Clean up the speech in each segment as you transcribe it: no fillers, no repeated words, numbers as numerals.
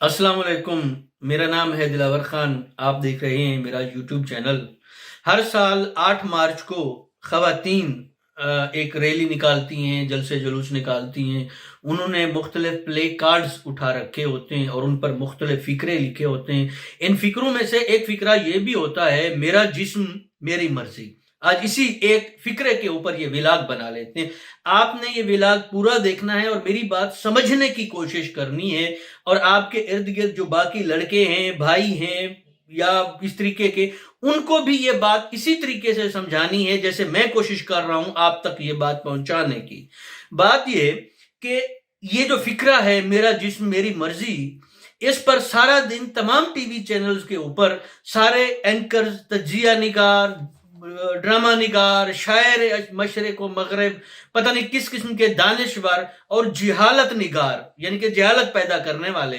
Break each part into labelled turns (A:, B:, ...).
A: अस्सलाम वालेकुम। मेरा नाम है दिलावर खान। आप देख रहे हैं मेरा यूट्यूब चैनल। हर साल 8 मार्च को ख़वातीन एक रैली निकालती हैं, जलसे जुलूस निकालती हैं। उन्होंने मुख्तलिफ प्ले कार्ड्स उठा रखे होते हैं और उन पर मुख्तलिफ फ़िक्रे लिखे होते हैं। इन फ़िक्रों में से एक फ़िक्रा ये भी होता है, मेरा जिस्म मेरी मर्ज़ी। आज इसी एक फ़िक्रे के ऊपर ये व्लॉग बना लेते हैं। आपने ये व्लॉग पूरा देखना है और मेरी बात समझने की कोशिश करनी है, और आपके इर्द गिर्द जो बाकी लड़के हैं, भाई हैं या इस तरीके के, उनको भी ये बात इसी तरीके से समझानी है जैसे मैं कोशिश कर रहा हूं आप तक ये बात पहुंचाने की। बात ये कि ये जो फिक्रा है मेरा जिस्म मेरी मर्जी, इस पर सारा दिन तमाम टीवी चैनल्स के ऊपर सारे एंकर्स, तजिया निगार, ड्रामा निगार, शायर मशरिक व मगरिब, पता नहीं किस किस्म के दानिशवर और जिहालत निगार यानी कि जिहालत पैदा करने वाले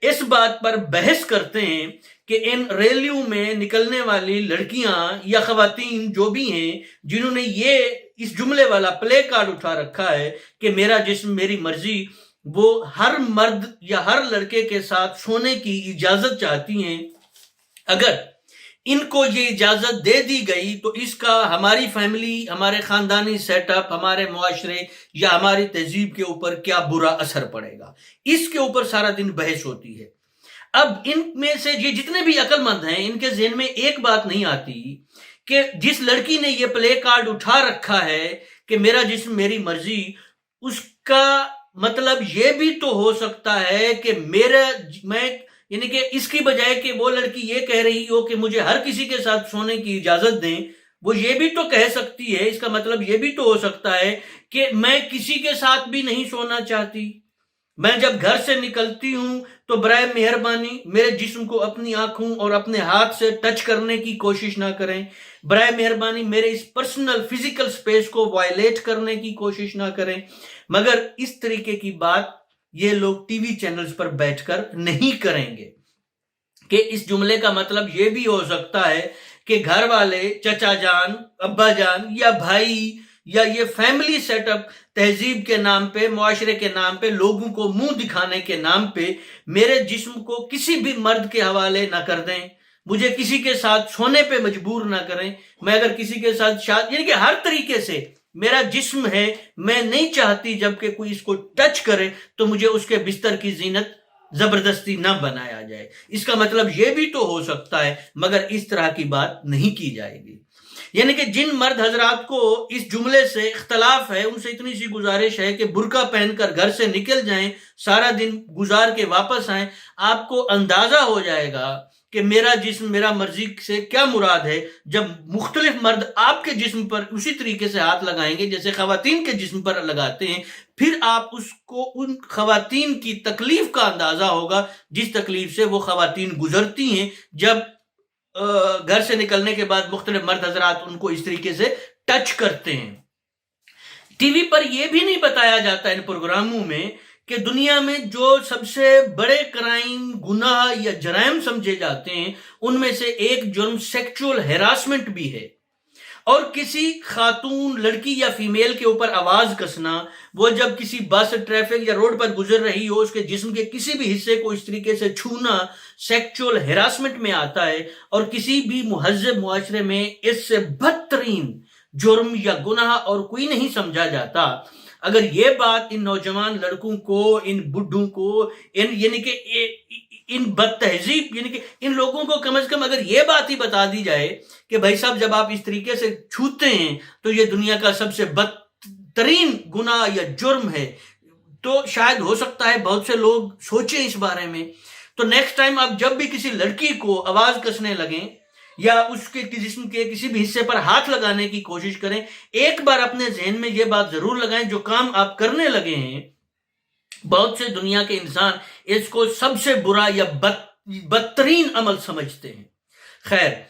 A: इस बात पर बहस करते हैं कि इन रैलियों में निकलने वाली लड़कियां या खवातीन जो भी हैं, जिन्होंने ये इस जुमले वाला प्ले कार्ड उठा रखा है कि मेरा जिस्म मेरी मर्जी, वो हर मर्द या हर लड़के के साथ सोने की इजाजत चाहती हैं। अगर इनको ये इजाजत दे दी गई तो इसका हमारी फैमिली, हमारे खानदानी सेटअप, हमारे मुआशरे या हमारी तहजीब के ऊपर क्या बुरा असर पड़ेगा, इसके ऊपर सारा दिन बहस होती है। अब इनमें से ये जितने भी अक्लमंद हैं, इनके ज़हन में एक बात नहीं आती कि जिस लड़की ने ये प्ले कार्ड उठा रखा है कि मेरा जिस्म मेरी मर्जी, उसका मतलब ये भी तो हो सकता है कि मैं यानी कि इसकी बजाय कि वो लड़की ये कह रही हो कि मुझे हर किसी के साथ सोने की इजाजत दें, वो ये भी तो कह सकती है, इसका मतलब ये भी तो हो सकता है कि मैं किसी के साथ भी नहीं सोना चाहती। मैं जब घर से निकलती हूं तो बराए मेहरबानी मेरे जिस्म को अपनी आंखों और अपने हाथ से टच करने की कोशिश ना करें। बराए मेहरबानी मेरे इस पर्सनल फिजिकल स्पेस को वायलेट करने की कोशिश ना करें। मगर इस तरीके की बात ये लोग टीवी चैनल्स पर बैठकर नहीं करेंगे कि इस जुमले का मतलब ये भी हो सकता है कि घर वाले, चचा जान, अब्बा जान या भाई या ये फैमिली सेटअप तहजीब के नाम पे, मुआशरे के नाम पे, लोगों को मुंह दिखाने के नाम पे मेरे जिस्म को किसी भी मर्द के हवाले ना कर दें, मुझे किसी के साथ सोने पे मजबूर ना करें। मैं अगर किसी के साथ शादी, यानी कि हर तरीके से मेरा जिस्म है, मैं नहीं चाहती जबकि कोई इसको टच करे तो मुझे उसके बिस्तर की जीनत जबरदस्ती ना बनाया जाए। इसका मतलब यह भी तो हो सकता है, मगर इस तरह की बात नहीं की जाएगी। यानी कि जिन मर्द हजरात को इस जुमले से इख्तलाफ है, उनसे इतनी सी गुजारिश है कि बुर्का पहनकर घर से निकल जाएं, सारा दिन गुजार के वापस आएं। आपको अंदाजा हो जाएगा कि मेरा जिस्म मेरा मर्जी से क्या मुराद है जब मुख्तलिफ मर्द आपके जिस्म पर उसी तरीके से हाथ लगाएंगे जैसे खवातीन के जिस्म पर लगाते हैं। फिर आप उसको उन खवातीन की तकलीफ का अंदाजा होगा जिस तकलीफ से वो खवातीन गुजरती हैं जब घर से निकलने के बाद मुख्तलिफ मर्द हजरात उनको इस तरीके से टच करते हैं। टीवी पर यह भी नहीं बताया जाता इन प्रोग्रामों में कि दुनिया में जो सबसे बड़े क्राइम, गुनाह या जराइम समझे जाते हैं, उनमें से एक जुर्म सेक्सुअल हैरासमेंट भी है। और किसी खातून, लड़की या फीमेल के ऊपर आवाज कसना, वो जब किसी बस, ट्रैफिक या रोड पर गुजर रही हो, उसके जिस्म के किसी भी हिस्से को इस तरीके से छूना सेक्सुअल हैरासमेंट में आता है। और किसी भी मुहज्जब मुआशरे में इससे बदतरीन जुर्म या गुनाह और कोई नहीं समझा जाता। अगर ये बात इन नौजवान लड़कों को, इन बुढ़ों को, इन बदतहजीब यानी कि इन लोगों को कम से कम अगर ये बात ही बता दी जाए कि भाई साहब जब आप इस तरीके से छूते हैं तो ये दुनिया का सबसे बदतरीन गुनाह या जुर्म है, तो शायद हो सकता है बहुत से लोग सोचें इस बारे में। तो नेक्स्ट टाइम आप जब भी किसी लड़की को आवाज कसने लगें या उसके जिस्म के किसी भी हिस्से पर हाथ लगाने की कोशिश करें, एक बार अपने जहन में यह बात जरूर लगाएं, जो काम आप करने लगे हैं बहुत से दुनिया के इंसान इसको सबसे बुरा या बदतरीन अमल समझते हैं। खैर,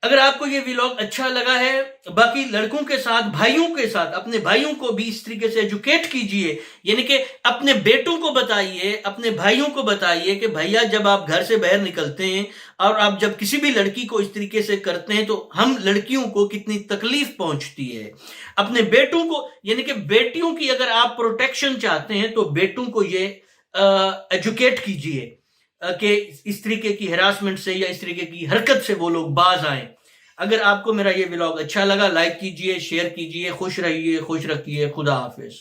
A: अगर आपको ये व्लॉग अच्छा लगा है, बाकी लड़कों के साथ, भाइयों के साथ, अपने भाइयों को भी इस तरीके से एजुकेट कीजिए। यानी कि अपने बेटों को बताइए, अपने भाइयों को बताइए कि भैया जब आप घर से बाहर निकलते हैं और आप जब किसी भी लड़की को इस तरीके से करते हैं तो हम लड़कियों को कितनी तकलीफ पहुंचती है। अपने बेटों को, यानी कि बेटियों की अगर आप प्रोटेक्शन चाहते हैं तो बेटों को ये एजुकेट कीजिए। کہ اس طریقے کی ہراسمنٹ سے یا اس طریقے کی حرکت سے وہ لوگ باز آئیں. اگر آپ کو میرا یہ ولاگ اچھا لگا لائک کیجئے، شیئر کیجئے. خوش رہیے، خوش رکھیے. خدا حافظ.